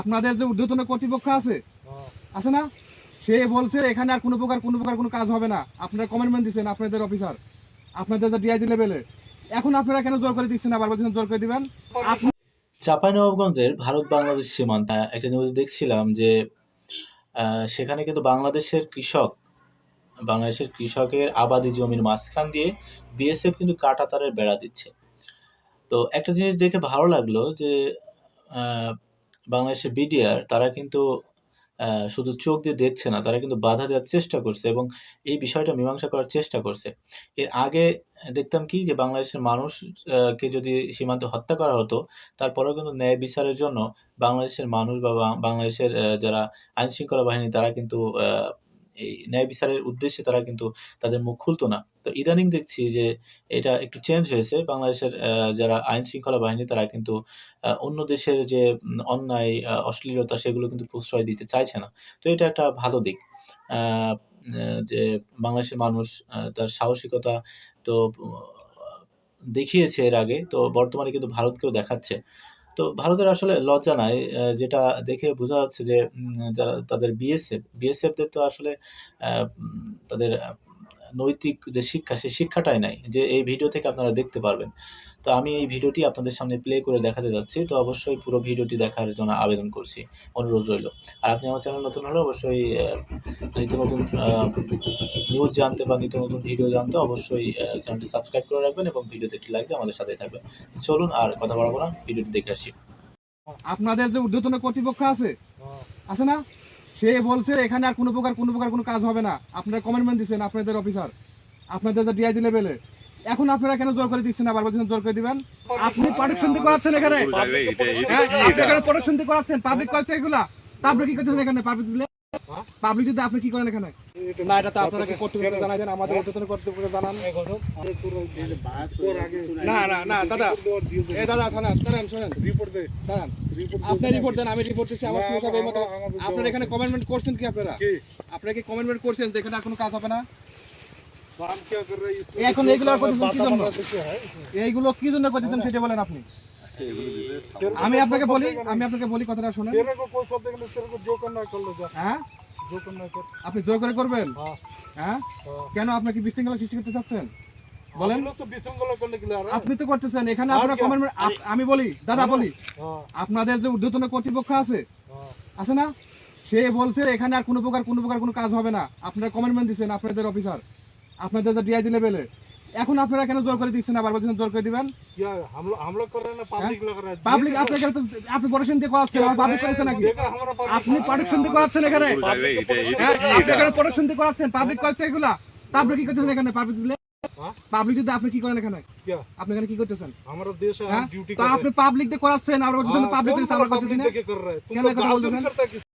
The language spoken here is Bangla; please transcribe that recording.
আপনাদের যে ঊর্ধ্বতন কর্তৃপক্ষ আছে আছে না, সে বলছে এখানে আর কোনো প্রকার কোনো কাজ হবে না। আপনারা কমেন্টমেন্ট দিচ্ছেন আপনাদের অফিসার, আপনাদের যে ডিআইজি লেভেলে, এখন আপনারা কেন জোর করে দিচ্ছেন, আবার বলছেন জোর করে দিবেন। চাঁপাইনবাবগঞ্জের ভারত বাংলাদেশ সীমান্ত একটা নিউজ দেখছিলাম যে সেখানে কিন্তু বাংলাদেশের কৃষকের আবাদি জমির মাঝখান দিয়ে বিএসএফ কিন্তু কাঁটা তারের বেড়া দিচ্ছে। তো একটা জিনিস দেখে ভালো লাগলো যে বাংলাদেশের বিডিআর তারা কিন্তু শুধু চোখ দিয়ে দেখছে না, তারা কিন্তু বাধা দেওয়ার চেষ্টা করছে এবং এই বিষয়টা মীমাংসা করার চেষ্টা করছে। এর আগে দেখতাম কি যে বাংলাদেশের মানুষ কে যদি সীমান্তে হত্যা করা হতো, তারপরেও কিন্তু ন্যায় বিচারের জন্য বাংলাদেশের মানুষ বা বাংলাদেশের যারা আইন শৃঙ্খলা বাহিনী তারা কিন্তু এই ন্যায় বিচারের উদ্দেশ্যে তারা কিন্তু তাদের মুখ খুলতো না। তো ইদানিং দেখছি যে এটা একটু চেঞ্জ হয়েছে। বাংলাদেশের যারা আইন শৃঙ্খলা বাহিনী তারা কিন্তু অন্য দেশের যে অন্যায় অশ্লীলতা সেগুলো কিন্তু প্রশ্রয় দিতে চাইছে না। তো এটা একটা ভালো দিক। যে বাংলাদেশের মানুষ তার সাহসিকতা তো দেখিয়েছে এর আগে, তো বর্তমানে কিন্তু ভারতকেও দেখাচ্ছে। তো ভারতের আসলে লজ্জা নাই, যেটা দেখে বোঝা যাচ্ছে যে যারা তাদের বিএসএফদের তো আসলে তাদের নৈতিক যে শিক্ষা, সেই শিক্ষাটাই নাই, যে এই ভিডিও থেকে আপনারা দেখতে পারবেন। তো আমি এই ভিডিওটি আপনাদের সামনে প্লে করে দেখাতে যাচ্ছি, তো অবশ্যই পুরো ভিডিওটি দেখার জন্য আবেদন করছি, অনুরোধ রইল। আর আপনি আমার চ্যানেল নতুন হলে অবশ্যই নিত্য নতুন নিউজ জানতে বা নিত্য নতুন ভিডিও জানতে অবশ্যই চ্যানেলটি সাবস্ক্রাইব করে রাখবেন এবং ভিডিওতে একটি লাইক দিয়ে আমাদের সাথে থাকবেন। চলুন আর কথা বাড়াবো না, ভিডিওটি দেখে আসি। আপনাদের যে ঊর্ধ্বতন কর্তৃপক্ষ আছে আছে না, সে বলছে এখানে আর কোনো প্রকার কোনো কাজ হবে না। আপনারা কমেন্টমেন্ট দিচ্ছেন আপনাদের অফিসার, আপনাদের যে ডিআইজি লেভেলে, এখন আপনারা কেন জোর করে দিচ্ছেন, আবার বলছেন জোর করে দিবেন। আপনি প্রোটেকশন দিয়ে করাচ্ছেন এখানে, প্রোটেকশন দিয়ে করাচ্ছেন, পাবলিক করছে এগুলা। তারপরে কি করতেছেন এখানে পাবলিক দিলে? পাবলিক যদি আপনি কি করেন এখানে? না, এটা তো আপনারা কি কর্তৃপক্ষ জানাবেন, আমাদের ঊর্ধ্বতন কর্তৃপক্ষ জানান। না না না দাদা, এই দাদা দাঁড়ান, শোনেন, রিপোর্ট দেন, দাঁড়ান, আপনি রিপোর্ট দেন, আমি রিপোর্ট দিচ্ছি। আমার সব এই মতো আপনারা এখানে কমেন্টমেন্ট করছেন কি? আপনারা কি কমেন্টমেন্ট করছেন যে এখানে আর কোনো কাজ হবে না? এখন এইগুলো কি জন্য করতেছেন সেটা বলেন আপনি। আমি আপনাকে বলি কথাটা শুনেন। হ্যাঁ, আপনি জোর করে করবেন? হ্যাঁ, কেন? আপনার কি বিশৃঙ্খলা সৃষ্টি করতে চাচ্ছেন? বলেন। আপনি তো করতেছেন এখানে। আপনারা কমেন্টমেন্ট, আমি বলি দাদা, বলি আপনাদের যে ঊর্ধ্বতন কর্তৃপক্ষ আছে না, সে বলছে এখানে আর কোনো প্রকার কোনো কাজ হবে না। আপনারা কমেন্টমেন্ট দিচ্ছেন আপনাদের অফিসার, আপনাদের যে ডিআইজি লেভেলে, এখন আপনারা কেন জোর করে দিচ্ছেন, আবার বলছেন জোর করে দিবেন। পাবলিক আপনাকে আপনি প্রোটেকশন দিয়ে করাচ্ছেন, আমার পাবলিক করেছে নাকি? আপনি প্রোটেকশন দিয়ে করাচ্ছেন এখানে, আপনি এখানে প্রোটেকশন দিয়ে করাচ্ছেন, পাবলিক করছে এগুলা। তারপরে কি করতেছেন এখানে পাবলিক দিলে? পাবলিক যদি আপনি কি করেন এখানে? আপনি এখানে কি করতেছেন? আপনি পাবলিক দিয়ে করাচ্ছেন, আর পাবলিক আমরা করতেছি না। কেন কথা বলতেছেন?